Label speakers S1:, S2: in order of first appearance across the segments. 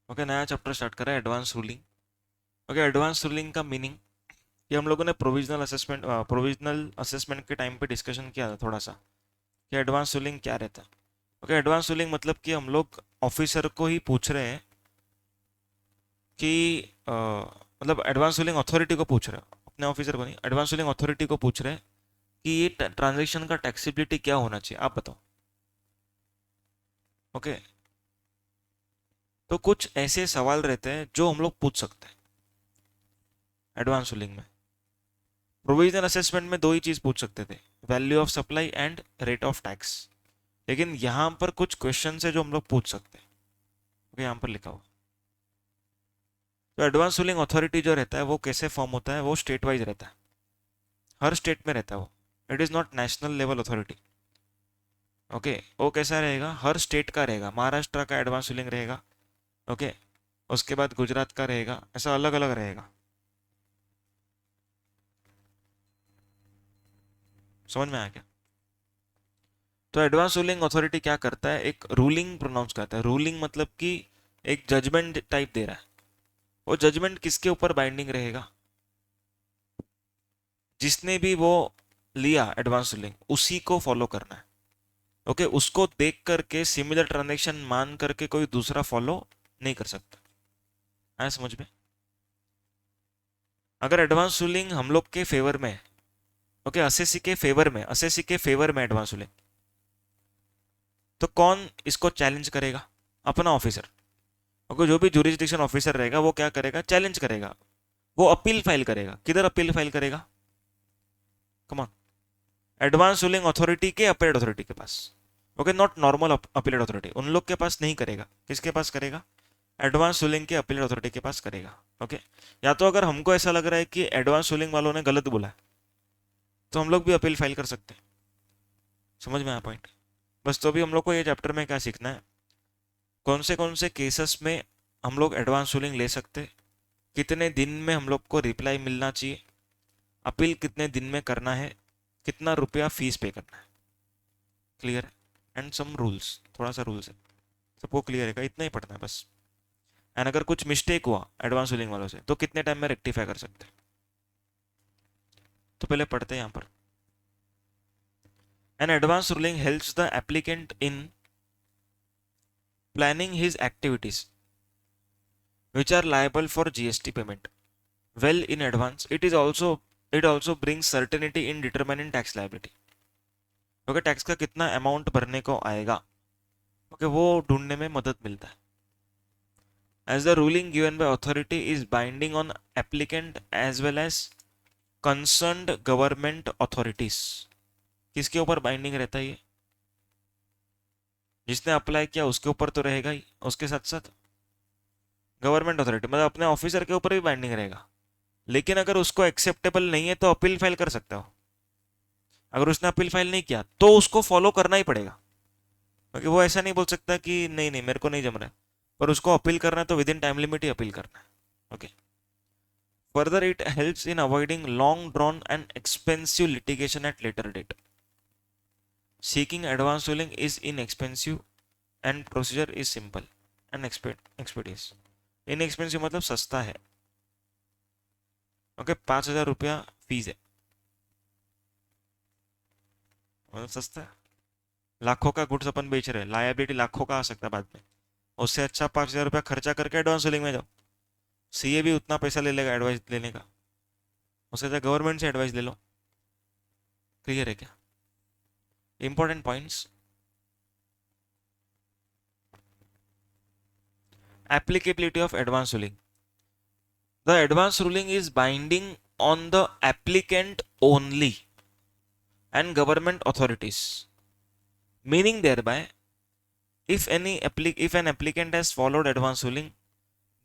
S1: Okay, नया chapter start करा है, advance ruling. Okay, advance ruling का मीनिंग ये हम लोगों ने प्रोविजनल असेसमेंट के टाइम पे डिस्कशन किया था थोड़ा सा कि एडवांस रूलिंग क्या रहता है। ओके, एडवांस रूलिंग मतलब कि हम लोग ऑफिसर को ही पूछ रहे हैं कि मतलब एडवांस रूलिंग अथॉरिटी को पूछ रहे हैं, अपने ऑफिसर को नहीं, एडवांस रूलिंग अथॉरिटी को पूछ रहे हैं कि ये ट्रांजेक्शन का टैक्सेबिलिटी क्या होना चाहिए, आप बताओ। ओके, तो कुछ ऐसे सवाल रहते हैं जो हम लोग पूछ सकते हैं एडवांस रूलिंग में। प्रोविजनल असेसमेंट में दो ही चीज पूछ सकते थे, value of supply and rate of tax. लेकिन यहाँ पर कुछ क्वेश्चन है जो हम लोग पूछ सकते हैं। ओके, यहाँ पर लिखा हुआ। तो एडवांस रूलिंग अथॉरिटी जो रहता है वो कैसे फॉर्म होता है, वो स्टेट वाइज रहता है, हर स्टेट में रहता है वो। It is not national level authority. Okay, वो कैसा रहेगा, हर स्टेट का रहेगा। महाराष्ट्र का एडवांस रूलिंग रहेगा। ओके, उसके बाद गुजरात का रहेगा, ऐसा अलग अलग रहेगा। समझ में आया क्या? तो एडवांस रूलिंग अथॉरिटी क्या करता है, एक रूलिंग प्रोनाउंस करता है। रूलिंग मतलब कि एक जजमेंट टाइप दे रहा है। वो जजमेंट किसके ऊपर बाइंडिंग रहेगा, जिसने भी वो लिया एडवांस रूलिंग उसी को फॉलो करना है। ओके, उसको देख करके सिमिलर ट्रांजेक्शन मान करके कोई दूसरा फॉलो नहीं कर सकता। आया समझ में? अगर एडवांस रूलिंग हम लोग के फेवर में है, ओके, असेसी के फेवर में, असेसी के फेवर में एडवांस रूलिंग, तो कौन इसको चैलेंज करेगा? अपना ऑफिसर। ओके, जो भी जुरिस्डिक्शन ऑफिसर रहेगा वो क्या करेगा, चैलेंज करेगा। वो अपील फाइल करेगा। किधर अपील फाइल करेगा? कमान, एडवांस रूलिंग अथॉरिटी के अपीलेट अथॉरिटी के पास। Okay, not normal appellate authority, उन लोग के पास नहीं करेगा। किसके पास करेगा? एडवांस रूलिंग के अपीलेट अथॉरिटी के पास करेगा। ओके, या तो अगर हमको ऐसा लग रहा है कि एडवांस रूलिंग वालों ने गलत बोला है तो हम लोग भी अपील फाइल कर सकते हैं। समझ में आया पॉइंट? बस तो भी हम लोग को ये चैप्टर में क्या सीखना है, कौन से केसेस में हम लोग एडवांस रूलिंग ले सकते हैं, कितने दिन में हम लोग को रिप्लाई मिलना चाहिए, अपील कितने दिन में करना है, कितना रुपया फीस पे करना है। क्लियर है? एंड सम रूल्स, थोड़ा सा रूल्स है, सबको क्लियर है? इतना ही पढ़ना है बस। एंड अगर कुछ मिस्टेक हुआ एडवांस रूलिंग वालों से तो कितने टाइम में रेक्टिफाई कर सकते हैं। तो पहले पढ़ते हैं यहाँ पर। An advance ruling helps the applicant in planning his activities which are liable for GST payment well in advance. It also brings certainty in determining tax liability. Okay, tax का कितना अमाउंट भरने को आएगा, ओके, वो ढूंढने में मदद मिलता है। As the ruling given by authority is binding on applicant as well as concerned government authorities. किसके ऊपर बाइंडिंग रहता है ये? जिसने अप्लाई किया उसके ऊपर तो रहेगा ही, उसके साथ साथ गवर्नमेंट अथॉरिटी मतलब अपने ऑफिसर के ऊपर भी बाइंडिंग रहेगा। लेकिन अगर उसको एक्सेप्टेबल नहीं है तो अपील फाइल कर सकते हो। अगर उसने अपील फाइल नहीं किया तो उसको फॉलो करना ही पड़ेगा, क्योंकि वो ऐसा नहीं बोल सकता कि नहीं नहीं मेरे को नहीं जम रहा है, पर उसको अपील करना है तो विद इन टाइम लिमिट ही अपील करना है। Okay, further it helps in avoiding long drawn and expensive litigation at later date. Seeking advance ruling is inexpensive and procedure is simple and expeditious. Inexpensive मतलब सस्ता है। Okay, 5,000 रुपया fees है, मतलब सस्ता है। लाखों का गुड्स अपन बेच रहे हैं, लायबिलिटी लाखों का आ सकता है बाद में। उससे अच्छा 5,000 रुपया खर्चा करके एडवांस सेलिंग में जाओ। सीए भी उतना पैसा ले लेगा एडवाइस लेने का, उससे अच्छा गवर्नमेंट से एडवाइस ले लो। क्लियर है क्या? Important points. Applicability of advance ruling. The advance ruling is binding on the applicant only and government authorities, meaning thereby if an applicant has followed advance ruling,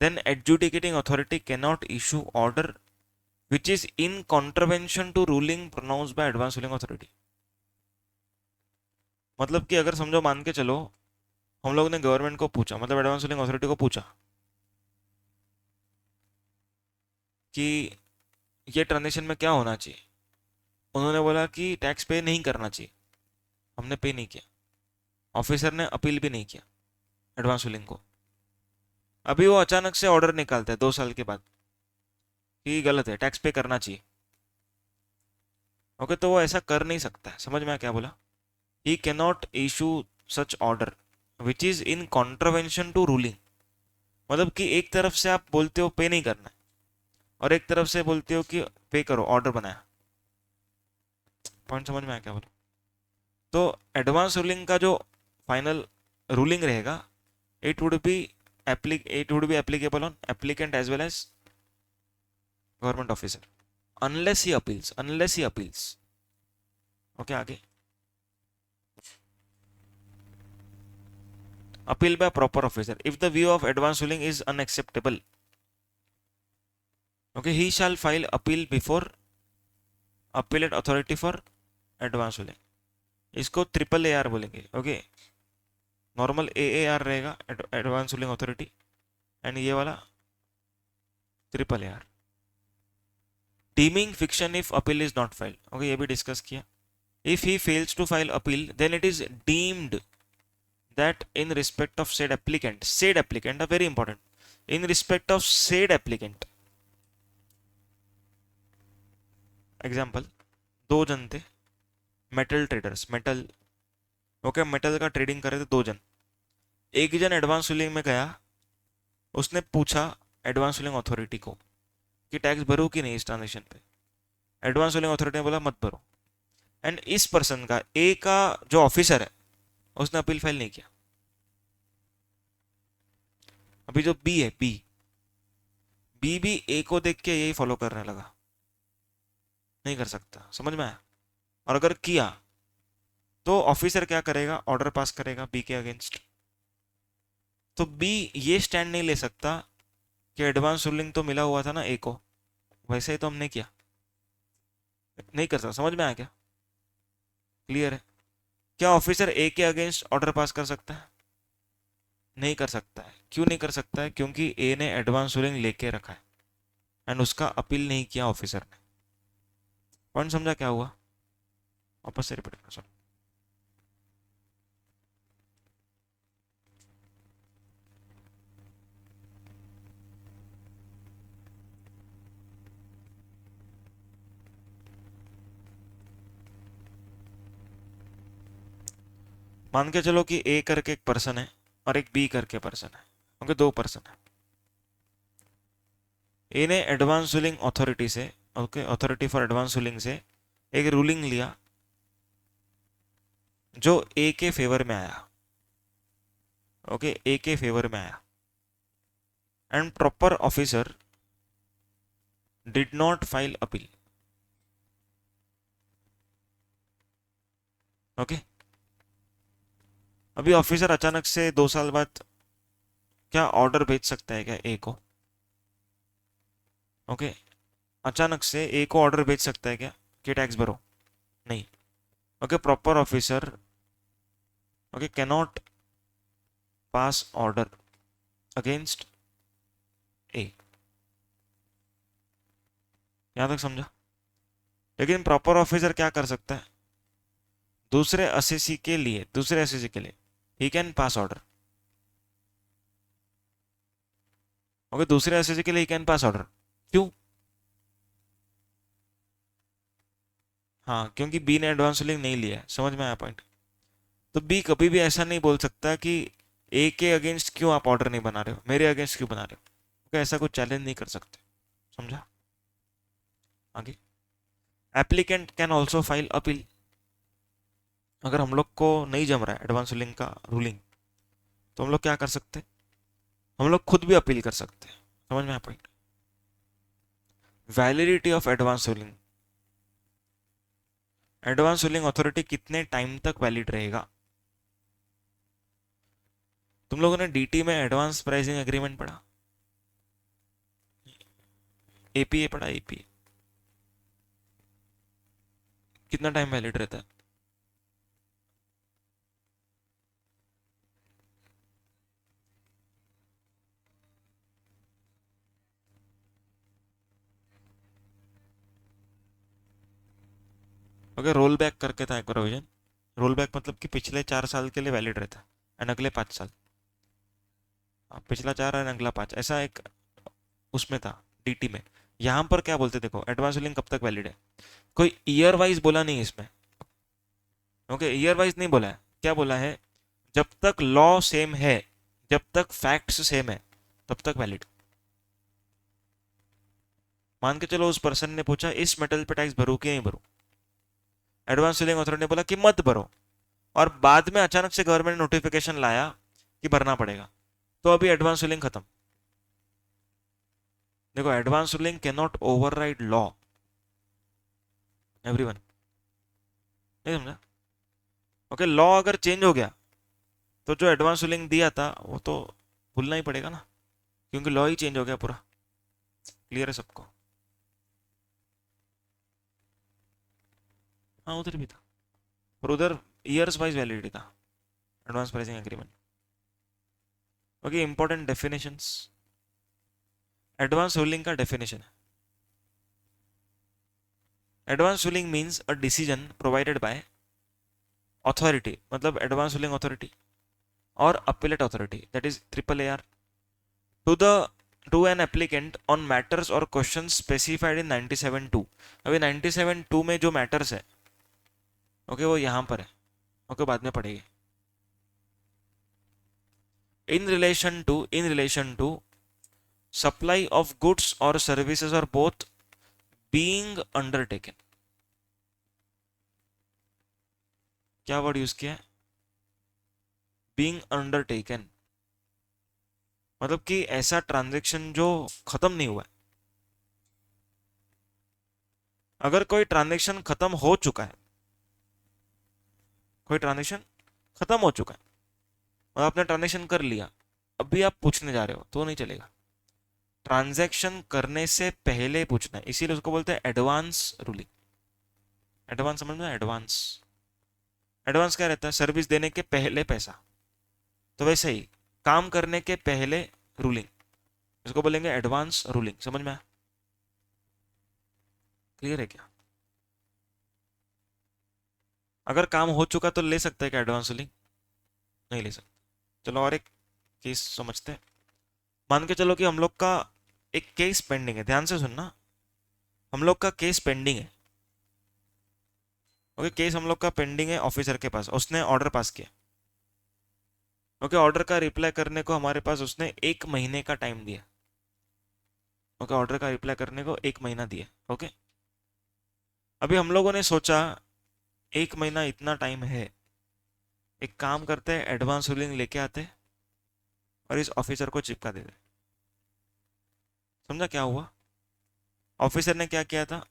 S1: then adjudicating authority cannot issue order which is in contravention to ruling pronounced by advance ruling authority। मतलब कि अगर समझो, मान के चलो हम लोग ने गवर्नमेंट को पूछा, मतलब एडवांस रूलिंग अथॉरिटी को पूछा कि ये ट्रांजेक्शन में क्या होना चाहिए, उन्होंने बोला कि टैक्स पे नहीं करना चाहिए, हमने पे नहीं किया, ऑफिसर ने अपील भी नहीं किया एडवांस रूलिंग को, अभी वो अचानक से ऑर्डर निकालता है 2 साल के बाद कि गलत है, टैक्स पे करना चाहिए। ओके, तो वो ऐसा कर नहीं सकता है। समझ में आया क्या बोला? He can not issue such order which is in contravention to ruling. मतलब कि एक तरफ से आप बोलते हो पे नहीं करना है, और एक तरफ से बोलते हो कि पे करो, ऑर्डर बनाया। पॉइंट समझ में आया क्या बोला? तो एडवांस रूलिंग का जो फाइनल रूलिंग रहेगा, it would be applicable on applicant as well as government officer, unless he appeals. Okay, आगे। Appeal by proper officer if the view of advance ruling is unacceptable, okay, he shall file appeal before appellate authority for advance ruling. इसको triple A R बोलेंगे। Okay, normal A R रहेगा, advance ruling authority, and ये वाला triple A R. Deeming fiction if appeal is not filed, okay, ये भी discuss किया। If he fails to file appeal then it is deemed that in respect of said applicant are very important। in respect of said applicant, example, 2 जन थे metal traders, metal, okay, metal का trading कर रहे थे 2 जन। एक जन advance ruling में गया, उसने पूछा एडवांस रूलिंग अथॉरिटी को कि टैक्स भरो कि नहीं इस ट्रांजेक्शन पे। एडवांस रूलिंग अथॉरिटी ने बोला मत भरो, एंड इस पर्सन का, ए का जो ऑफिसर है, उसने अपील फाइल नहीं किया। अभी जो बी है, बी भी ए को देख के यही फॉलो करने लगा, नहीं कर सकता। समझ में आया? और अगर किया तो ऑफिसर क्या करेगा? ऑर्डर पास करेगा बी के अगेंस्ट। तो बी ये स्टैंड नहीं ले सकता कि एडवांस रूलिंग तो मिला हुआ था ना ए को, वैसे ही तो हमने किया, नहीं कर सकता। समझ में आया क्या? क्लियर है? क्या ऑफिसर ए के अगेंस्ट ऑर्डर पास कर सकता है? नहीं कर सकता है। क्यों नहीं कर सकता है? क्योंकि ए ने एडवांस रूलिंग लेके रखा है एंड उसका अपील नहीं किया ऑफिसर ने। पॉइंट समझा क्या हुआ? वापस से रिपीट करना। मान के चलो कि ए करके एक पर्सन है और एक बी करके पर्सन है, ओके, 2 पर्सन है। ए ने एडवांस रूलिंग अथॉरिटी से, okay, authority for advance ruling से एक रूलिंग लिया जो ए के फेवर में आया, ओके, ए के फेवर में आया, and proper officer did not file appeal. Okay, अभी ऑफिसर अचानक से 2 साल बाद क्या ऑर्डर भेज सकता है क्या ए को? ओके, अचानक से ए को ऑर्डर भेज सकता है क्या कि टैक्स भरो? नहीं। Okay, proper officer, okay, cannot pass order against A. यहां तक समझा? लेकिन प्रॉपर ऑफिसर क्या कर सकता है? दूसरे असेसी के लिए, दूसरे असेसी के लिए he can pass order. Okay, दूसरे असेसी के लिए ही कैन पास ऑर्डर। क्यों? हाँ, क्योंकि बी ने एडवांस रूलिंग नहीं लिया है। समझ में आया पॉइंट? तो बी कभी भी ऐसा नहीं बोल सकता कि ए के अगेंस्ट क्यों आप ऑर्डर नहीं बना रहे हो, मेरे अगेंस्ट क्यों बना रहे हो। ओके, ऐसा कुछ चैलेंज नहीं कर सकते। समझा? आगे, applicant can also file appeal. अगर हम लोग को नहीं जम रहा है एडवांस रूलिंग का रूलिंग, तो हम लोग क्या कर सकते हैं? हम लोग खुद भी अपील कर सकते हैं। समझ में आया point? Validity of advance ruling, advance ruling authority कितने टाइम तक वैलिड रहेगा? तुम लोगों ने डीटी में एडवांस प्राइसिंग एग्रीमेंट पढ़ा? एपीए पढ़ा? एपीए कितना टाइम वैलिड रहता है? ओके, रोल बैक करके था एक प्रोविजन। रोल बैक मतलब कि पिछले 4 साल के लिए वैलिड रहता है एंड अगले 5 साल। पिछला 4 और अगला 5, ऐसा एक उसमें था डीटी में। यहाँ पर क्या बोलते देखो, एडवांस लिंक कब तक वैलिड है, कोई ईयर वाइज बोला नहीं इसमें। ओके, ईयर वाइज नहीं बोला है, क्या बोला है, जब तक लॉ सेम है, जब तक फैक्ट्स सेम है, तब तक वैलिड। मान के चलो उस पर्सन ने पूछा इस मेटल पे टैक्स भरूं कि नहीं भरूं, एडवांस सेलिंग अथॉरिटी ने बोला कि मत भरो, और बाद में अचानक से गवर्नमेंट ने नोटिफिकेशन लाया कि भरना पड़ेगा, तो अभी एडवांस सेलिंग खत्म। देखो, advance selling can not override law, everyone, नहीं समझा? ओके, लॉ अगर चेंज हो गया तो जो एडवांस सेलिंग दिया था वो तो भूलना ही पड़ेगा ना, क्योंकि लॉ ही चेंज हो गया पूरा। क्लियर है सबको? हाँ, उधर भी था, और उधर ईयर्स वाइज वैलिडिटी था advance pricing agreement. Okay, important definitions, advance ruling का डेफिनेशन है, advance ruling means a decision provided by authority, मतलब एडवांस रूलिंग अथॉरिटी और appellate authority, that is triple AR, to the to an applicant on matters और question specified in 97(2). अभी 97(2) में जो matters है, okay, वो यहाँ पर है, ओके, बाद में पढ़ेंगे। In relation to supply of goods और सर्विसेज और बोथ बीइंग अंडरटेकन, क्या वर्ड यूज किया है, बीइंग अंडरटेकन, मतलब कि ऐसा ट्रांजैक्शन जो खत्म नहीं हुआ है। अगर कोई ट्रांजैक्शन खत्म हो चुका है, कोई ट्रांजैक्शन खत्म हो चुका है और आपने ट्रांजैक्शन कर लिया, अभी आप पूछने जा रहे हो तो नहीं चलेगा, ट्रांजैक्शन करने से पहले पूछना है, इसीलिए उसको बोलते हैं एडवांस रूलिंग। एडवांस समझ में? एडवांस, एडवांस क्या रहता है, सर्विस देने के पहले पैसा, तो वैसे ही काम करने के पहले रूलिंग, इसको बोलेंगे एडवांस रूलिंग। समझ में आया? क्लियर है क्या? अगर काम हो चुका तो ले सकते हैं क्या एडवांस रूलिंग? नहीं ले सकते। चलो और एक केस समझते हैं। मान के चलो कि हम लोग का एक केस पेंडिंग है, ध्यान से सुनना, हम लोग का केस पेंडिंग है। ओके, केस हम लोग का पेंडिंग है ऑफिसर के पास, उसने ऑर्डर पास किया। ओके, ऑर्डर का रिप्लाई करने को हमारे पास उसने 1 महीने का टाइम दिया। ओके, ऑर्डर का रिप्लाई करने को 1 महीना दिया। ओके, अभी हम लोगों ने सोचा 1 महीना इतना टाइम है, एक काम करते हैं, एडवांस रूलिंग लेके आते हैं और इस ऑफिसर को चिपका देते। समझा क्या हुआ? ऑफिसर ने क्या किया था,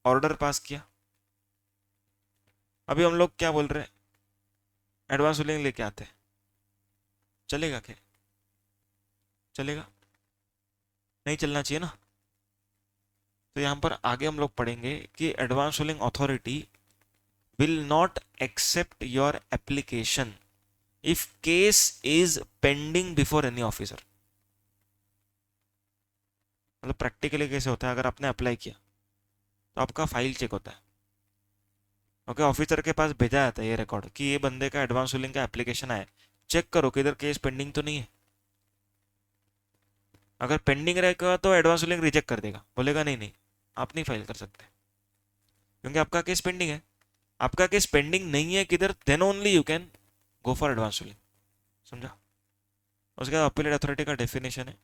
S1: ऑर्डर पास किया। अभी हम लोग क्या बोल रहे हैं, एडवांस रूलिंग लेके आते हैं, चलेगा क्या? चलेगा? नहीं चलना चाहिए ना। तो यहाँ पर आगे हम लोग पढ़ेंगे कि advance ruling authority will not accept your application if case is pending before any officer. मतलब प्रैक्टिकली कैसे होता है, अगर आपने अप्लाई किया तो आपका फाइल चेक होता है। ओके, ऑफिसर के पास भेजा जाता है ये रिकॉर्ड कि ये बंदे का एडवांस रूलिंग का एप्लीकेशन आया, चेक करो कि इधर केस पेंडिंग तो नहीं है। अगर पेंडिंग रहेगा तो एडवांस रूलिंग रिजेक्ट कर देगा, बोलेगा नहीं नहीं आप नहीं फाइल कर सकते, क्योंकि आपका केस पेंडिंग है। आपका केस पेंडिंग नहीं है किधर, then only you can go for advance ruling. समझा? उसके बाद अपीलेट अथॉरिटी का डेफिनेशन है।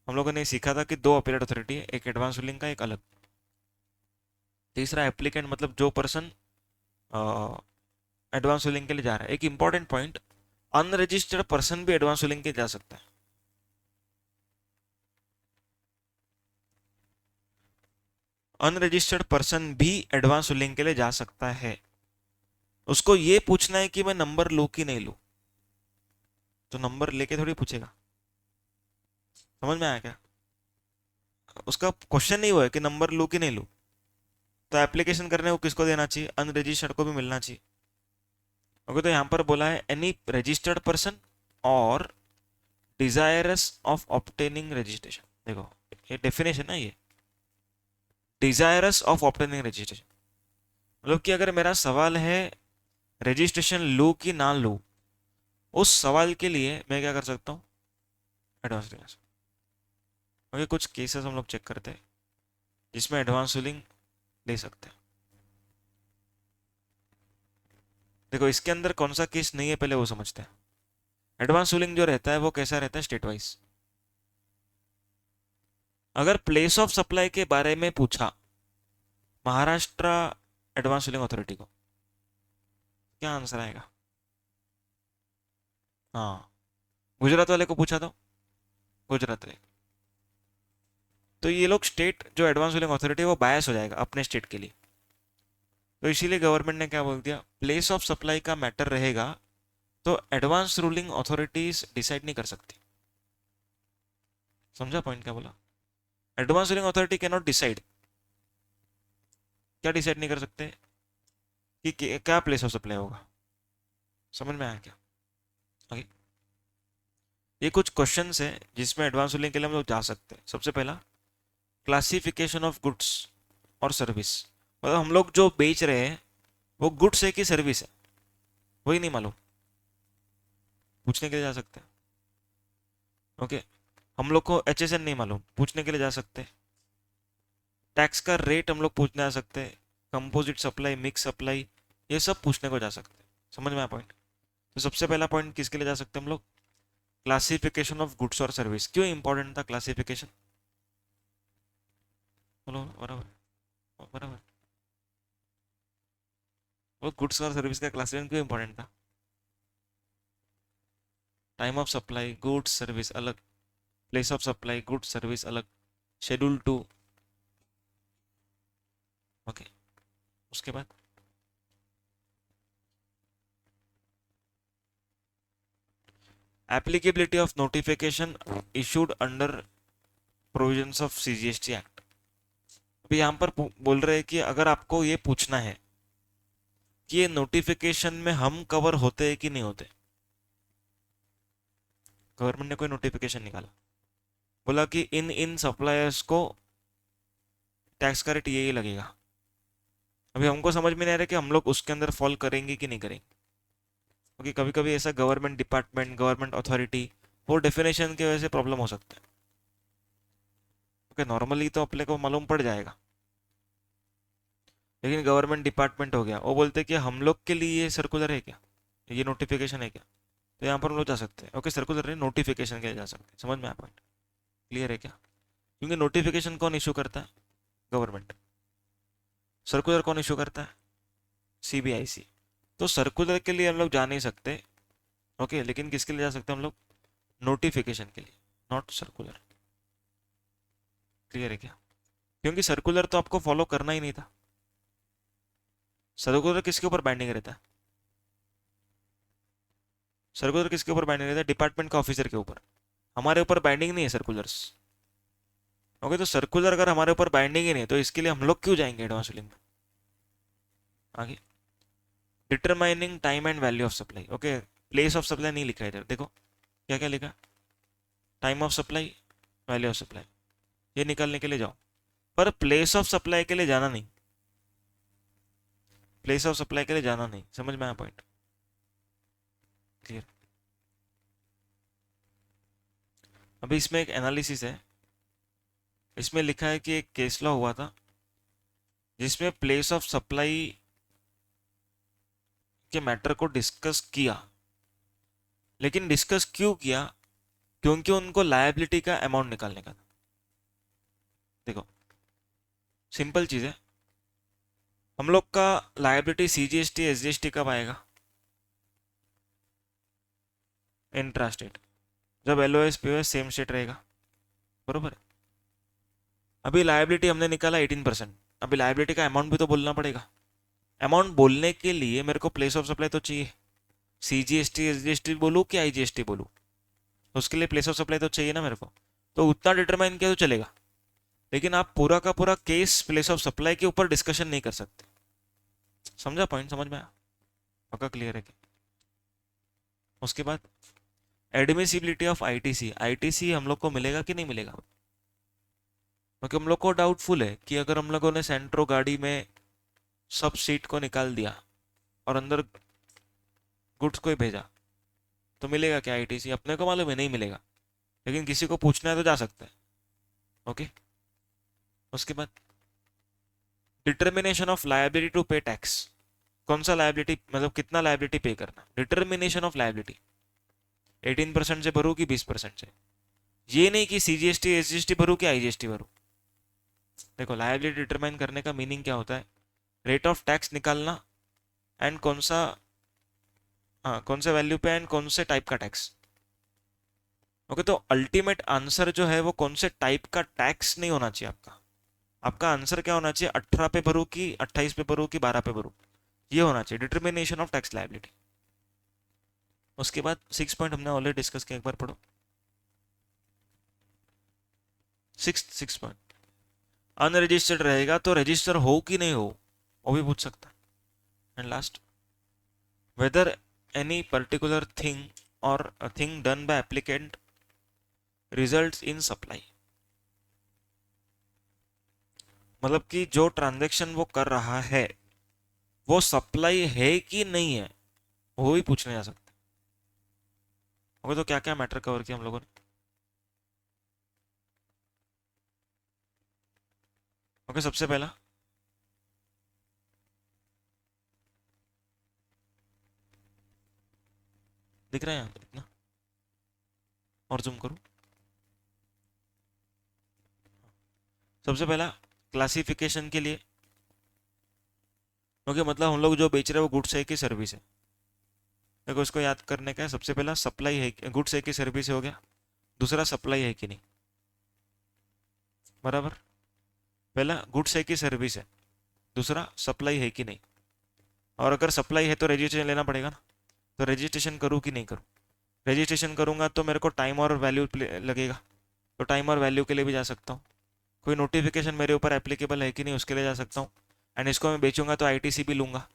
S1: हम लोगों ने सीखा था कि 2 अपीलेट अथॉरिटी है, एक एडवांस रूलिंग का, एक अलग। तीसरा एप्लीकेंट, मतलब जो पर्सन एडवांस रूलिंग के लिए जा रहा है। एक इंपॉर्टेंट पॉइंट, अनरजिस्टर्ड पर्सन भी एडवांस रूलिंग के जा सकता है। अनरजिस्टर्ड पर्सन भी एडवांस रूलिंग के लिए जा सकता है। उसको ये पूछना है कि मैं नंबर लूं कि नहीं लूं, तो नंबर लेके थोड़ी पूछेगा। समझ में आया क्या? उसका क्वेश्चन नहीं हुआ है कि नंबर लूं कि नहीं लूं, तो एप्लीकेशन करने को किसको देना चाहिए, अनरजिस्टर्ड को भी मिलना चाहिए। ओके, तो यहां पर बोला है एनी रजिस्टर्ड पर्सन और डिजायरस ऑफ ऑब्टेनिंग रजिस्ट्रेशन। देखो, ये डेफिनेशन है, ये डिजायरस ऑफ ऑब्टेनिंग रजिस्ट्रेशन, मतलब कि अगर मेरा सवाल है रजिस्ट्रेशन लूं कि ना लूं, उस सवाल के लिए मैं क्या कर सकता हूं, एडवांस रूलिंग। ओके, कुछ केसेस हम लोग चेक करते हैं जिसमें एडवांस रूलिंग ले सकते हैं। देखो इसके अंदर कौन सा केस नहीं है पहले वो समझते हैं। एडवांस रूलिंग जो रहता है वो कैसा रहता है, स्टेट वाइज। अगर प्लेस ऑफ सप्लाई के बारे में पूछा महाराष्ट्र एडवांस रूलिंग अथॉरिटी को, क्या आंसर आएगा? हाँ, गुजरात वाले को पूछा तो गुजरात वाले। तो ये लोग स्टेट जो एडवांस रूलिंग अथॉरिटी है वो बायस हो जाएगा अपने स्टेट के लिए। तो इसीलिए गवर्नमेंट ने क्या बोल दिया, प्लेस ऑफ सप्लाई का मैटर रहेगा तो एडवांस रूलिंग अथॉरिटीज डिसाइड नहीं कर सकती। समझा पॉइंट क्या बोला? Advance ruling authority can not decide. क्या डिसाइड नहीं कर सकते कि क्या प्लेस ऑफ सप्लाई होगा। समझ में आया क्या? आगे ये कुछ क्वेश्चंस है जिसमें एडवांस रूलिंग के लिए हम लोग जा सकते हैं। सबसे पहला, क्लासिफिकेशन ऑफ गुड्स और सर्विस। मतलब हम लोग जो बेच रहे हैं वो गुड्स है कि सर्विस है, वही नहीं मालूम, पूछने के लिए जा सकते हैं। ओके, हम लोग को HSN नहीं मालूम, पूछने के लिए जा सकते हैं। टैक्स का रेट हम लोग पूछने आ सकते हैं। कंपोजिट सप्लाई, मिक्स सप्लाई, ये सब पूछने को जा सकते हैं। समझ में आया पॉइंट? तो सबसे पहला पॉइंट किसके लिए जा सकते हैं हम लोग? क्लासिफिकेशन ऑफ गुड्स और सर्विस। क्यों इंपॉर्टेंट था क्लासिफिकेशन? बोलो बराबर बराबर। वो गुड्स और सर्विस का क्लासिफिकेशन क्यों इंपॉर्टेंट था? Time of supply goods service अलग, place of supply goods service अलग, शेड्यूल 2। ओके, उसके बाद applicability of notification issued under provisions of CGST act. अभी यहाँ पर बोल रहे हैं कि अगर आपको ये पूछना है कि ये नोटिफिकेशन में हम कवर होते हैं कि नहीं होते। गवर्नमेंट ने कोई नोटिफिकेशन निकाला, बोला कि इन इन सप्लायर्स को टैक्स का रेट ये लगेगा। अभी हमको समझ में नहीं आ रहा कि हम लोग उसके अंदर फॉल करेंगे कि नहीं करेंगे, क्योंकि कभी कभी ऐसा गवर्नमेंट डिपार्टमेंट, गवर्नमेंट अथॉरिटी, वो डेफिनेशन की वजह से प्रॉब्लम हो सकता है। ओके, नॉर्मली तो अपने को मालूम पड़ जाएगा, लेकिन गवर्नमेंट डिपार्टमेंट हो गया, वो बोलते हैं कि हम लोग के लिए ये सर्कुलर है क्या, ये नोटिफिकेशन है क्या, तो यहाँ पर हम लोग जा सकते हैं। ओके, सर्कुलर है, नोटिफिकेशन के लिए जा सकते हैं। समझ में आया पॉइंट? क्लियर है क्या? क्योंकि नोटिफिकेशन कौन इशू करता है? गवर्नमेंट। सर्कुलर कौन इशू करता है? CBIC। तो सर्कुलर के लिए हम लोग जा नहीं सकते। ओके, लेकिन किसके लिए जा सकते हैं हम लोग? नोटिफिकेशन के लिए, नॉट सर्कुलर। क्लियर है क्या? क्योंकि सर्कुलर तो आपको फॉलो करना ही नहीं था। सर्कुलर किसके ऊपर बाइंडिंग रहता है? सर्कुलर किसके ऊपर बाइंडिंग रहता है? डिपार्टमेंट का ऑफिसर के ऊपर। हमारे ऊपर बाइंडिंग नहीं है सर्कुलर्स। ओके, तो सर्कुलर अगर हमारे ऊपर बाइंडिंग ही नहीं है तो इसके लिए हम लोग क्यों जाएंगे एडवांस रूलिंग में? आगे, determining time and value of supply. Okay, place of supply नहीं लिखा है इधर, देखो क्या क्या लिखा, time of supply, value of supply, ये निकालने के लिए जाओ। पर प्लेस ऑफ सप्लाई के लिए जाना नहीं, प्लेस ऑफ सप्लाई के लिए जाना नहीं। समझ में आया पॉइंट? क्लियर? अभी इसमें एक एनालिसिस है, इसमें लिखा है कि एक केस लॉ हुआ था जिसमें प्लेस ऑफ सप्लाई के मैटर को डिस्कस किया, लेकिन डिस्कस क्यों किया? क्योंकि उनको लायबिलिटी का अमाउंट निकालने का था। देखो सिंपल चीज है, हम लोग का लायबिलिटी CGST SGST कब आएगा? इंट्रा स्टेट, जब LOS POS सेम स्टेट रहेगा, बरोबर। अभी लायबिलिटी हमने निकाला 18%, अभी लायबिलिटी का अमाउंट भी तो बोलना पड़ेगा। अमाउंट बोलने के लिए मेरे को प्लेस ऑफ सप्लाई तो चाहिए। CGST SGST बोलूँ कि IGST बोलूँ, उसके लिए प्लेस ऑफ सप्लाई तो चाहिए ना मेरे को। तो उतना डिटरमाइन किया तो चलेगा, लेकिन आप पूरा का पूरा केस प्लेस ऑफ सप्लाई के ऊपर डिस्कशन नहीं कर सकते। समझा पॉइंट? समझ में आया? पक्का क्लियर है क्या? उसके बाद एडमिसिबिलिटी ऑफ ITC हम लोग को मिलेगा कि नहीं मिलेगा? क्योंकि हम लोग को डाउटफुल है कि अगर हम लोगों ने सेंट्रो गाड़ी में सब सीट को निकाल दिया और अंदर गुड्स को ही भेजा तो मिलेगा क्या ITC? अपने को मालूम है नहीं मिलेगा, लेकिन किसी को पूछना है तो जा सकता है। ओके, उसके बाद डिटर्मिनेशन ऑफ लायबिलिटी टू पे टैक्स। कौन सा लायबिलिटी, मतलब कितना लायबिलिटी पे करना, डिटर्मिनेशन ऑफ लायबिलिटी। 18% से भरूँ कि 20% से। ये नहीं कि सीजीएसटी एसजीएसटी भरूँ कि आईजीएसटी भरूँ। देखो, लायबिलिटी डिटरमाइन करने का मीनिंग क्या होता है, रेट ऑफ टैक्स निकालना एंड कौन सा, हाँ, कौन से वैल्यू पे एंड कौन से टाइप का टैक्स। ओके, तो अल्टीमेट आंसर जो है वो कौन से टाइप का टैक्स नहीं होना चाहिए आपका। आपका आंसर क्या होना चाहिए, 18 पे भरूँ कि 28 पे भरूँ कि 12 पे भरूँ, ये होना चाहिए डिटर्मिनेशन ऑफ टैक्स लायबिलिटी। उसके बाद 6 पॉइंट हमने ऑलरेडी डिस्कस किया, एक बार पढ़ो। सिक्स पॉइंट, अनरजिस्टर्ड रहेगा तो रजिस्टर हो कि नहीं हो, वो भी पूछ सकता है। And last, whether any particular thing और a thing done by applicant results in supply. मतलब कि जो ट्रांजैक्शन वो कर रहा है वो सप्लाई है कि नहीं है, वो भी पूछने जा सकता है। ओके, तो क्या क्या मैटर कवर किया हम लोगों ने। ओके, सबसे पहला दिख रहा है यहाँ इतना, और जूम करूँ। सबसे पहला क्लासिफिकेशन के लिए। ओके, मतलब हम लोग जो बेच रहे हैं वो गुड्स है कि सर्विस है। देखो, इसको याद करने का है, सबसे पहला सप्लाई है, गुड्स है कि सर्विस हो गया। दूसरा सप्लाई है कि नहीं, बराबर। पहला गुड्स है कि सर्विस है, दूसरा सप्लाई है कि नहीं। और अगर सप्लाई है तो रजिस्ट्रेशन लेना पड़ेगा ना, तो रजिस्ट्रेशन करूँ कि नहीं करूँ। रजिस्ट्रेशन करूँगा तो मेरे को टाइम और वैल्यू लगेगा, तो टाइम और वैल्यू के लिए भी जा सकता हूँ। कोई नोटिफिकेशन मेरे ऊपर एप्लीकेबल है कि नहीं, उसके लिए जा सकता हूँ। एंड इसको मैं बेचूंगा तो आईटीसी भी लूंगा,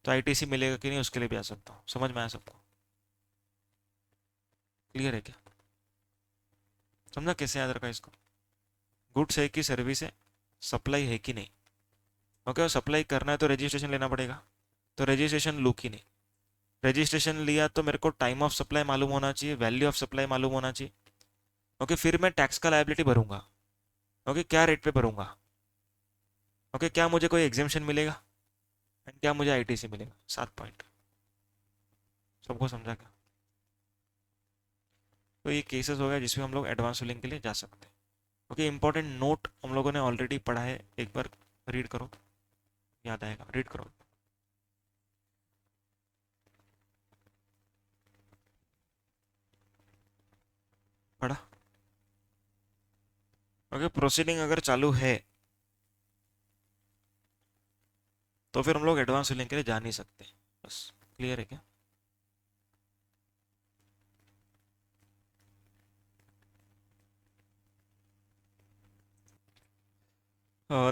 S1: तो आईटीसी मिलेगा कि नहीं, उसके लिए भी आ सकता हूँ। समझ में आया सबको, क्लियर है क्या, समझा कैसे याद रखा इसको। गुड्स है कि सर्विस है, सप्लाई है कि नहीं। ओके, और सप्लाई करना है तो रजिस्ट्रेशन लेना पड़ेगा, तो रजिस्ट्रेशन लूँ कि नहीं। रजिस्ट्रेशन लिया तो मेरे को टाइम ऑफ सप्लाई मालूम होना चाहिए, वैल्यू ऑफ सप्लाई मालूम होना चाहिए। ओके, फिर मैं टैक्स का लायबिलिटी भरूंगा। ओके, क्या रेट पे भरूंगा। ओके, क्या मुझे कोई एग्जेम्पशन मिलेगा एंड क्या मुझे आईटीसी मिलेगा। 7 पॉइंट, सबको समझा क्या। तो ये केसेस हो गया जिसमें हम लोग एडवांस फिलिंग के लिए जा सकते हैं। ओके, इंपॉर्टेंट नोट हम लोगों ने ऑलरेडी पढ़ा है, एक बार रीड करो, याद आएगा, रीड करो। पढ़ा। ओके, प्रोसीडिंग अगर चालू है तो फिर हम लोग एडवांस फिलिंग के लिए जा नहीं सकते, बस क्लियर है क्या।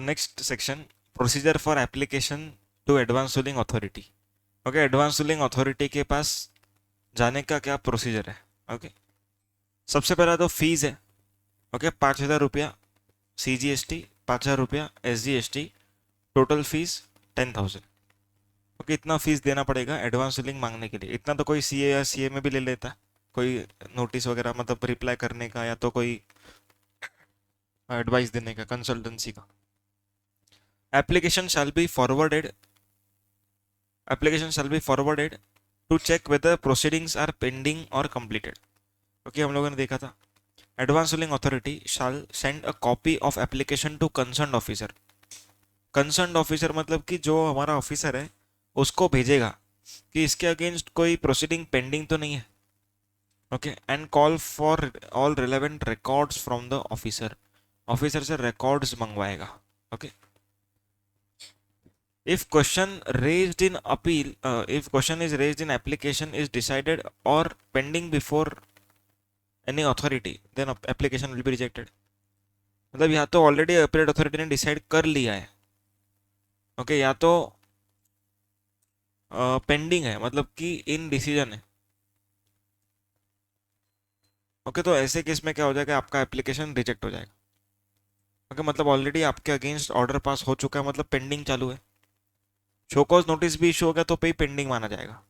S1: Next section, procedure for application to advance filling authority. Okay, advance filling authority के पास जाने का क्या प्रोसीजर है। ओके, सबसे पहला तो फीस है। ओके, 5,000 रुपया CGST, 5,000 रुपया SGST, टोटल फीस 10,000। ओके, इतना फीस देना पड़ेगा एडवांस फिलिंग मांगने के लिए। इतना तो कोई CA या CA में भी ले लेता है, कोई नोटिस वगैरह मतलब रिप्लाई करने का या तो कोई एडवाइस देने का, कंसल्टेंसी का। Application shall be forwarded, application shall be forwarded to check whether proceedings are pending और कंप्लीटेड। ओके, हम लोगों ने देखा था, advance filling authority shall send a copy of application to concern officer. Concern officer मतलब कि जो हमारा ऑफिसर है उसको भेजेगा कि इसके अगेंस्ट कोई प्रोसीडिंग पेंडिंग तो नहीं है। Okay, and call for all relevant records from the officer, officer से रिकॉर्ड्स मंगवाएगा। Okay, if question raised in appeal, if question is raised in application is decided or pending before any authority, then application will be rejected। मतलब या तो already appellate authority ने decide कर लिया है, okay, या तो पेंडिंग है मतलब कि इन डिसीजन है। ओके, तो ऐसे केस में क्या हो जाएगा, आपका एप्लीकेशन रिजेक्ट हो जाएगा। ओके, मतलब ऑलरेडी आपके अगेंस्ट ऑर्डर पास हो चुका है, मतलब पेंडिंग चालू है। शोकॉज नोटिस भी इशू होगा तो पे पेंडिंग माना जाएगा।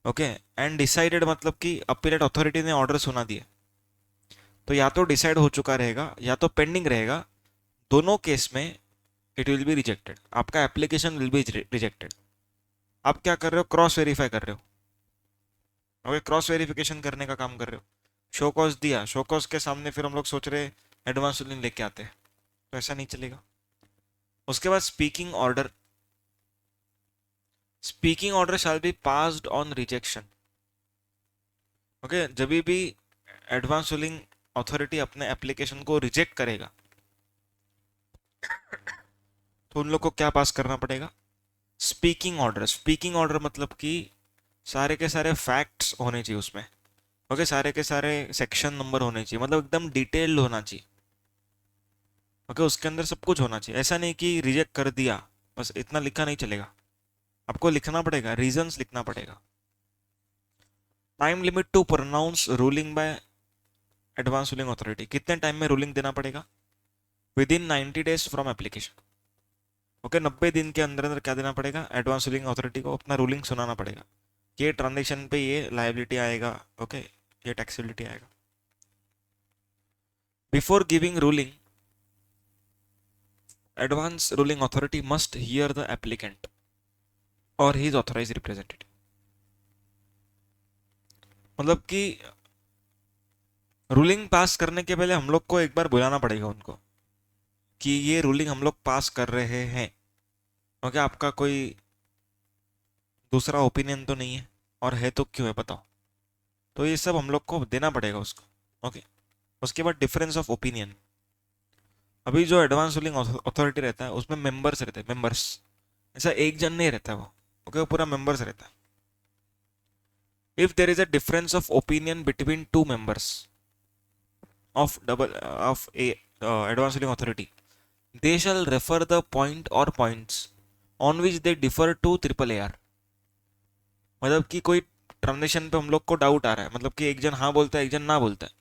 S1: ओके, एंड डिसाइडेड मतलब कि अपीलेट अथॉरिटी ने ऑर्डर सुना दिया। तो या तो डिसाइड हो चुका रहेगा या तो पेंडिंग रहेगा, दोनों केस में इट विल बी रिजेक्टेड, आपका एप्लीकेशन विल बी रिजेक्टेड। आप क्या कर रहे हो, क्रॉस वेरीफाई कर रहे हो, ओके, क्रॉस वेरिफिकेशन करने का काम कर रहे हो। शो कॉज दिया, शो कॉज के सामने फिर हम लोग सोच रहे एडवांस रूलिंग लेके आते हैं, तो ऐसा नहीं चलेगा। उसके बाद speaking order, speaking order shall be passed on rejection. Okay, जब भी एडवांस रूलिंग अथॉरिटी अपने एप्लीकेशन को रिजेक्ट करेगा तो उन लोग को क्या पास करना पड़ेगा, स्पीकिंग ऑर्डर। स्पीकिंग ऑर्डर मतलब कि सारे के सारे फैक्ट्स होने चाहिए उसमें, ओके, सारे के सारे सेक्शन नंबर होने चाहिए, मतलब एकदम डिटेल्ड होना चाहिए, ओके, उसके अंदर सब कुछ होना चाहिए। ऐसा नहीं कि रिजेक्ट कर दिया बस इतना लिखा नहीं चलेगा, आपको लिखना पड़ेगा, रीजंस लिखना पड़ेगा। Time limit to pronounce ruling by advance ruling authority, कितने टाइम में रूलिंग देना पड़ेगा, within 90 days from application. Okay, 90 दिन के अंदर अंदर क्या देना पड़ेगा, एडवांस रूलिंग अथॉरिटी को अपना रूलिंग सुनाना पड़ेगा कि ये ट्रांजेक्शन पे ये लायबिलिटी आएगा, ओके, ये टैक्सेबिलिटी आएगा। Before giving ruling, advance ruling authority must here the applicant और हिज ऑथराइज्ड रिप्रेजेंटेटिव। मतलब कि रूलिंग पास करने के पहले हम लोग को एक बार बुलाना पड़ेगा उनको कि ये रूलिंग हम लोग पास कर रहे हैं, ओके, आपका कोई दूसरा ओपिनियन तो नहीं है, और है तो क्यों है बताओ। तो ये सब हम लोग को देना पड़ेगा उसको, ओके। उसके बाद डिफरेंस ऑफ ओपिनियन, अभी जो एडवांस रूलिंग अथॉरिटी रहता है उसमें मेंबर्स रहते हैं, मेंबर्स, ऐसा एक जन नहीं रहता वो, ओके, वो पूरा मेंबर्स रहता है। If there is a difference of opinion between two members of a advanced ruling authority, they shall refer the point or points on which they differ to triple AR। मतलब कि कोई transaction पे हम लोग को doubt आ रहा है, मतलब कि एक जन हाँ बोलता है एक जन ना बोलता है,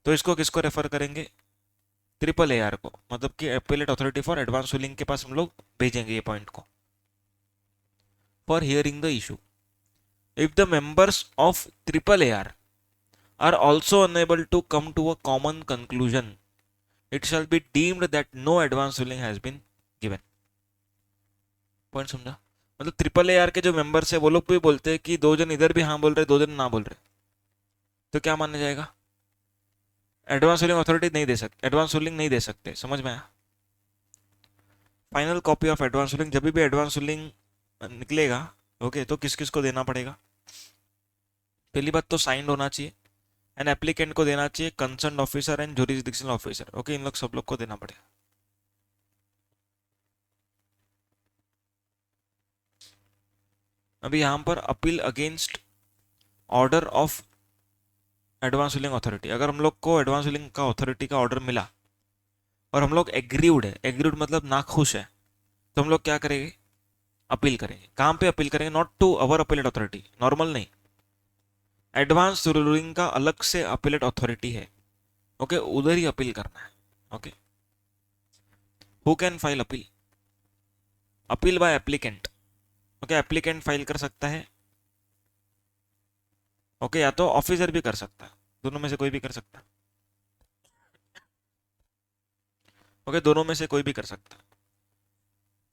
S1: तो इसको किसको रेफर करेंगे, ट्रिपल AR को, मतलब कि appellate authority for advance ruling के पास हम लोग भेजेंगे ये पॉइंट को, for hearing the issue. If the members of triple AR are also unable to come to a common conclusion, it shall be deemed that no advance ruling has been given। Point समझा, मतलब triple AR के जो members है वो लोग भी बोलते हैं कि दो जन इधर भी हाँ बोल रहे दो जन ना बोल रहे, तो क्या माना जाएगा, एडवांस रूलिंग अथॉरिटी नहीं दे सकते, एडवांस रूलिंग नहीं दे सकते, समझ में आया। Final copy of advance ruling, जब भी एडवांस रूलिंग निकलेगा, ओके, तो किस किस को देना पड़ेगा, पहली बात तो साइंड होना चाहिए, एंड एप्लीकेंट को देना चाहिए, concern officer and jurisdictional officer, okay, इन लोग सब लोग को देना पड़ेगा। अभी यहां पर appeal against order of advance ruling authority, अगर हम लोग को एडवांस रूलिंग का अथॉरिटी का ऑर्डर मिला और हम लोग एग्रीड है, एग्रीड मतलब नाखुश है, तो हम लोग क्या करेंगे, अपील करेंगे। कहां पे अपील करेंगे, not to our appellate authority, normal नहीं, एडवांस रूलिंग का अलग से अपीलेट अथॉरिटी है, ओके, उधर ही अपील करना है, okay. Who can file appeal, appeal bye applicant, okay, applicant file कर सकता है, ओके, या तो ऑफिसर भी कर सकता है, दोनों में से कोई भी कर सकता है, ओके, दोनों में से कोई भी कर सकता है।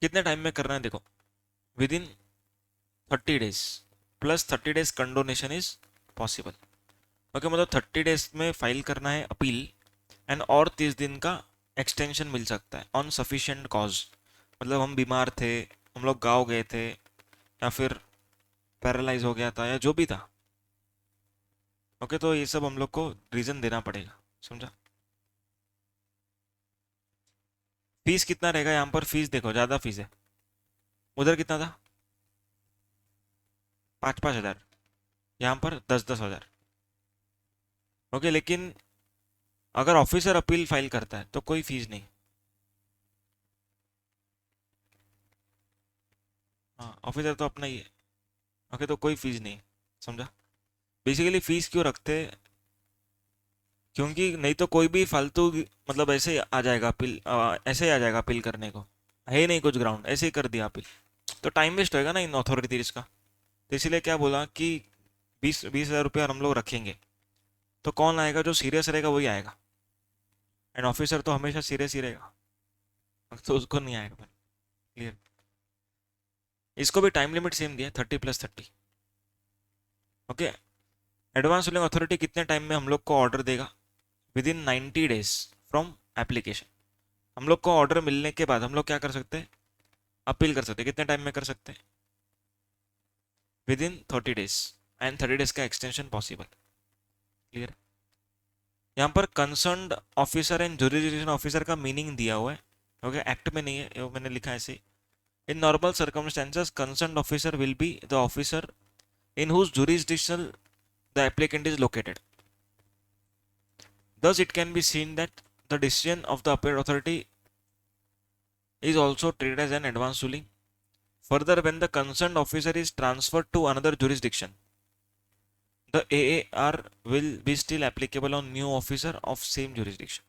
S1: कितने टाइम में करना है, देखो, with in 30 days plus 30 days condonation is possible, okay, मतलब 30 days में फाइल करना है अपील, एंड और 30 दिन का एक्सटेंशन मिल सकता है ऑन सफिशिएंट कॉज, मतलब हम बीमार थे, हम लोग गाँव गए थे, या फिर पैरालाइज हो गया था, या जो भी था, ओके, तो ये सब हम लोग को रीजन देना पड़ेगा, समझा। फीस कितना रहेगा यहाँ पर, फीस देखो ज़्यादा फीस है, उधर कितना था, 5,000 यहाँ पर 10,000, ओके, लेकिन अगर ऑफिसर अपील फाइल करता है तो कोई फीस नहीं, हाँ, ऑफिसर तो अपना ही है, ओके, तो कोई फीस नहीं, समझा। बेसिकली फीस क्यों रखते हैं, क्योंकि नहीं तो कोई भी फालतू मतलब ऐसे ही आ जाएगा अपील, ऐसे ही आ जाएगा अपील करने को, है ही नहीं कुछ ग्राउंड, ऐसे ही कर दिया अपील, तो टाइम वेस्ट होएगा ना इन अथॉरिटीज का। तो इसीलिए क्या बोला कि 20,000 रुपया हम लोग रखेंगे, तो कौन आएगा? जो सीरियस रहेगा वही आएगा, एंड ऑफिसर तो हमेशा सीरियस ही रहेगा, तो उसको नहीं आएगा। क्लियर? इसको भी टाइम लिमिट सेम दिया, 30+30। ओके, एडवांस रूलिंग अथॉरिटी कितने टाइम में हम लोग को ऑर्डर देगा? With in 90 days from application. हम लोग को ऑर्डर मिलने के बाद हम लोग क्या कर सकते हैं? अपील कर सकते हैं। कितने टाइम में कर सकते हैं? With in 30 days, and 30 days का एक्सटेंशन पॉसिबल। क्लियर? यहाँ पर concerned officer and jurisdiction officer का मीनिंग दिया हुआ है। ओके, एक्ट में नहीं है, ये मैंने लिखा है ऐसे। In normal circumstances concerned officer will be the officer in whose jurisdiction the applicant is located. Thus, it can be seen that the decision of the appellate authority is also treated as an advance ruling. Further, when the concerned officer is transferred to another jurisdiction, the AAR will be still applicable on new officer of same jurisdiction.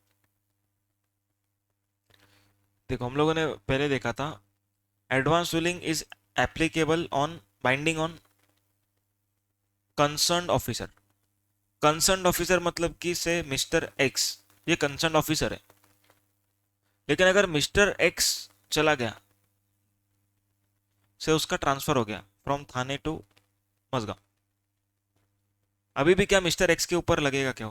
S1: देखो, हम लोगों ने पहले देखा था advance ruling is applicable on, binding on concerned officer. Concerned officer मतलब कि से मिस्टर एक्स, ये कंसर्न्ड ऑफिसर है। लेकिन अगर मिस्टर एक्स चला गया, से उसका ट्रांसफर हो गया फ्रॉम थाने टू मजगा, अभी भी क्या मिस्टर एक्स के ऊपर लगेगा? क्या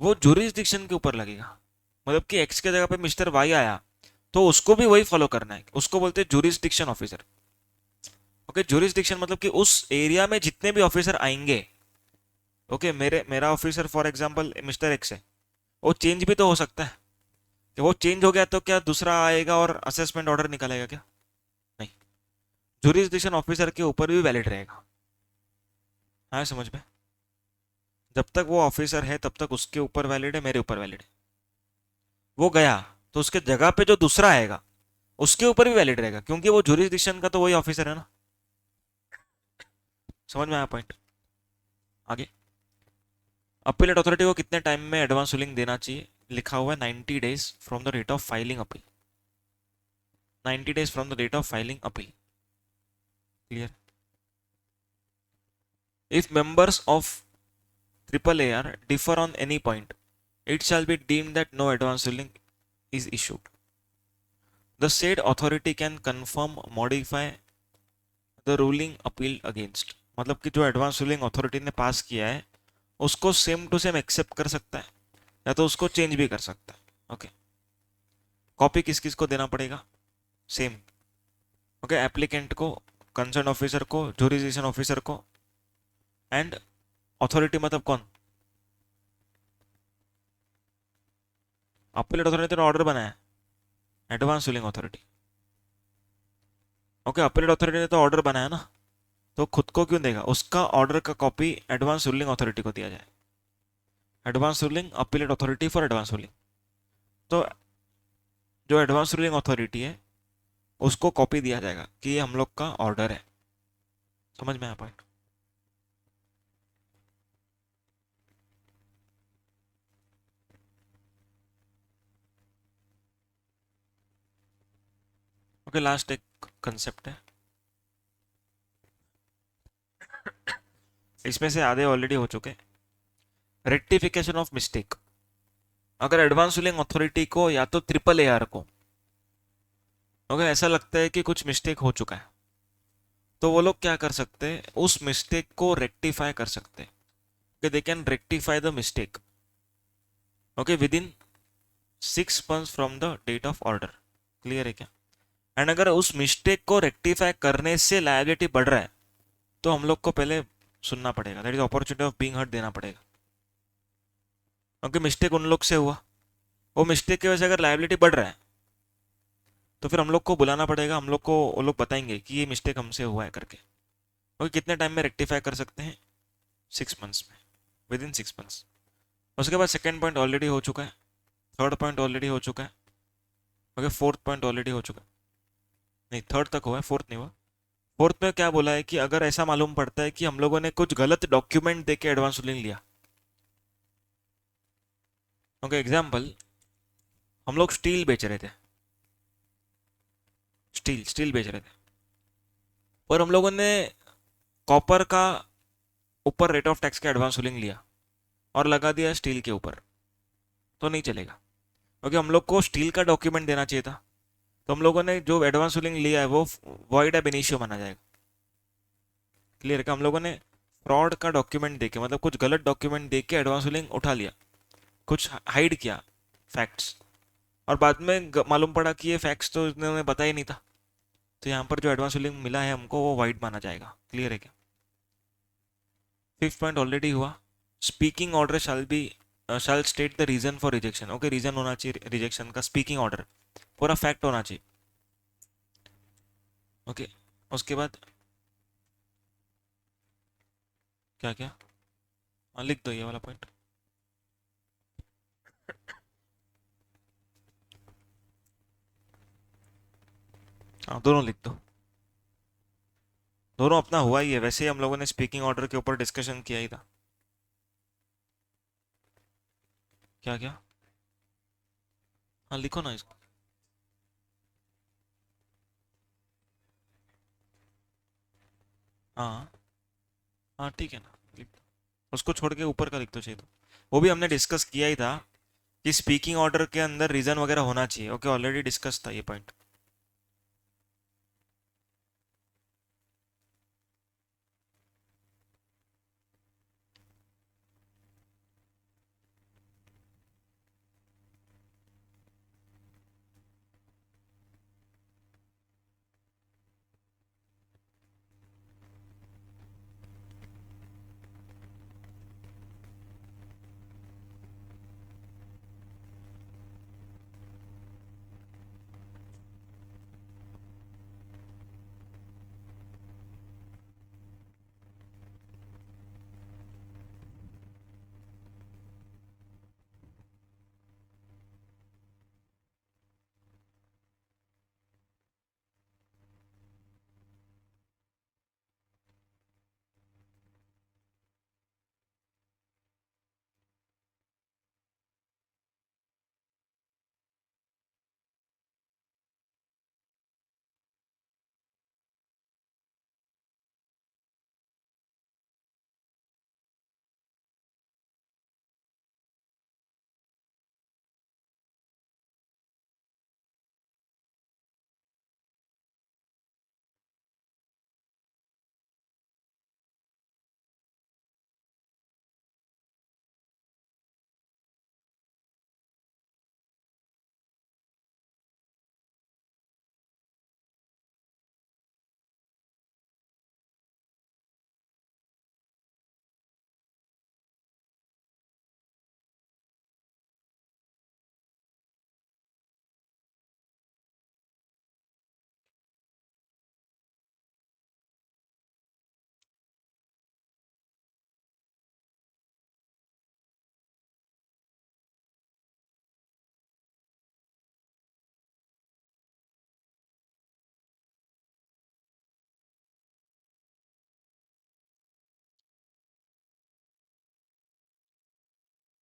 S1: वो जुरिस्डिक्शन के ऊपर लगेगा। मतलब कि एक्स के जगह पे मिस्टर वाई आया तो उसको भी वही फॉलो करना है, उसको बोलते हैं जुरिस्डिक्शन ऑफिसर। ओके, जुरिस्डिक्शन मतलब कि उस एरिया में जितने भी ऑफिसर आएंगे, ओके, मेरा officer for example mister x है, वो चेंज भी तो हो सकता है कि वो चेंज हो गया तो क्या दूसरा आएगा और असेसमेंट ऑर्डर निकालेगा? क्या नहीं, जुरिस्डिक्शन ऑफिसर के ऊपर भी वैलिड रहेगा। हाँ, समझ में? जब तक वो ऑफिसर है तब तक उसके ऊपर वैलिड है, मेरे ऊपर वैलिड है। वो गया तो उसके जगह पे जो दूसरा आएगा उसके ऊपर भी वैलिड रहेगा, क्योंकि वो जुरिस्डिक्शन का तो वही ऑफिसर है ना। समझ में आया पॉइंट? आगे, अपीलेट अथॉरिटी को कितने टाइम में एडवांस रूलिंग देना चाहिए? लिखा हुआ है 90 days from the date of filing appeal. 90 days from the date of filing appeal. Clear? If members of AAAR differ on any point, it shall be deemed that no advance ruling is issued. The said authority can confirm, modify the ruling appealed against. मतलब कि जो advance ruling authority ने पास किया है उसको same to same accept कर सकता है या तो उसको चेंज भी कर सकता है। ओके, कॉपी किस किस को देना पड़ेगा? सेम। ओके, एप्लीकेंट को, कंसर्न ऑफिसर को, जुरिस्डिक्शन ऑफिसर को, एंड अथॉरिटी मतलब कौन? अपीलेट अथॉरिटी ने ऑर्डर बनाया, advance ruling authority. Okay, appellate authority ने तो ऑर्डर बनाया ना, तो खुद को क्यों देगा? उसका ऑर्डर का कॉपी एडवांस रूलिंग अथॉरिटी को दिया जाए। Advance ruling appellate authority for advance ruling. तो जो एडवांस रूलिंग अथॉरिटी है उसको कॉपी दिया जाएगा कि ये हम लोग का ऑर्डर है। समझ में आया पॉइंट? ओके, लास्ट एक कंसेप्ट है, इसमें से आधे ऑलरेडी हो चुके। Rectification of mistake. अगर एडवांस रूलिंग अथॉरिटी को या तो AAAR को ओके ऐसा लगता है कि कुछ मिस्टेक हो चुका है, तो वो लोग क्या कर सकते हैं? उस मिस्टेक को रेक्टिफाई कर सकते हैं कि they can rectify the mistake okay within 6 months from the date of order. Clear है क्या? एंड अगर उस मिस्टेक को रेक्टिफाई करने से लायबिलिटी बढ़ रहा है तो हम लोग को पहले सुनना पड़ेगा, that is opportunity of being heard देना पड़ेगा। क्योंकि मिस्टेक उन लोग से हुआ, वो मिस्टेक की वजह से अगर लायबिलिटी बढ़ रहा है तो फिर हम लोग को बुलाना पड़ेगा, हम लोग को वो लोग बताएंगे कि ये मिस्टेक हमसे हुआ है करके। ओके, कितने टाइम में रेक्टिफाई कर सकते हैं? 6 months में, विद इन 6 months। उसके बाद सेकेंड पॉइंट ऑलरेडी हो चुका है, थर्ड पॉइंट ऑलरेडी हो चुका है, ओके, फोर्थ पॉइंट ऑलरेडी हो चुका है। नहीं, थर्ड तक हुआ है, फोर्थ नहीं हुआ। फोर्थ में क्या बोला है कि अगर ऐसा मालूम पड़ता है कि हम लोगों ने कुछ गलत डॉक्यूमेंट दे के एडवांस रूलिंग लिया। ओके, एग्जाम्पल, हम लोग स्टील बेच रहे थे, स्टील बेच रहे थे, और हम लोगों ने कॉपर का ऊपर रेट ऑफ टैक्स का एडवांस रूलिंग लिया और लगा दिया स्टील के ऊपर, तो नहीं चलेगा, क्योंकि हम लोग को स्टील का डॉक्यूमेंट देना चाहिए था। तो हम लोगों ने जो एडवांस रूलिंग लिया है वो वॉइड एब इनिशियो माना जाएगा। क्लियर है कि हम लोगों ने फ्रॉड का डॉक्यूमेंट देके, मतलब कुछ गलत डॉक्यूमेंट देके एडवांस रूलिंग उठा लिया, कुछ हाइड किया फैक्ट्स, और बाद में मालूम पड़ा कि ये फैक्ट्स तो इन्होंने बताया ही नहीं था। तो यहाँ पर जो एडवांस रूलिंग मिला है हमको वो वाइड माना जाएगा। क्लियर है क्या? फिफ्थ पॉइंट ऑलरेडी हुआ, speaking order shall state the reason for rejection. Okay, reason होना चाहिए रिजेक्शन का, स्पीकिंग ऑर्डर पूरा फैक्ट होना चाहिए। ओके, उसके बाद क्या क्या, हाँ लिख दो ये वाला पॉइंट। हाँ दोनों लिख दो, दोनों अपना हुआ ही है, वैसे ही हम लोगों ने स्पीकिंग ऑर्डर के ऊपर डिस्कशन किया ही था। क्या क्या, हाँ लिखो ना इसको। हाँ हाँ ठीक है ना, लिख दो, उसको छोड़ के ऊपर का लिख दो चाहिए तो। वो भी हमने डिस्कस किया ही था कि स्पीकिंग ऑर्डर के अंदर रीजन वगैरह होना चाहिए। ओके, ऑलरेडी डिस्कस था ये पॉइंट।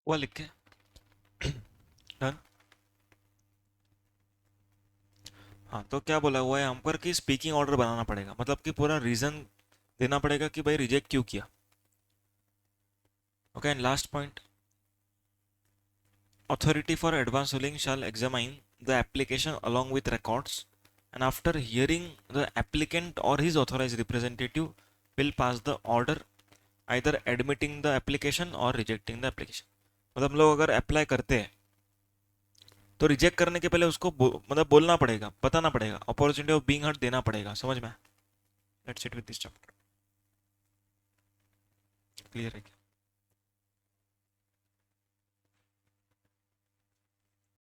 S1: वो लिख के डन। हाँ तो क्या बोला हुआ है यहाँ पर कि स्पीकिंग ऑर्डर बनाना पड़ेगा, मतलब कि पूरा रीजन देना पड़ेगा कि भाई रिजेक्ट क्यों किया। Okay, and last point, authority for advance ruling shall examine the application along with records, and after hearing the applicant or his authorized representative will pass the order either admitting the application or rejecting the application। मतलब हम लोग अगर apply करते हैं तो reject करने के पहले उसको मतलब बोलना पड़ेगा, बताना पड़ेगा, अपॉर्चुनिटी ऑफ बीइंग हर्ड देना पड़ेगा। समझ में? Let's it with this chapter. Clear है क्या?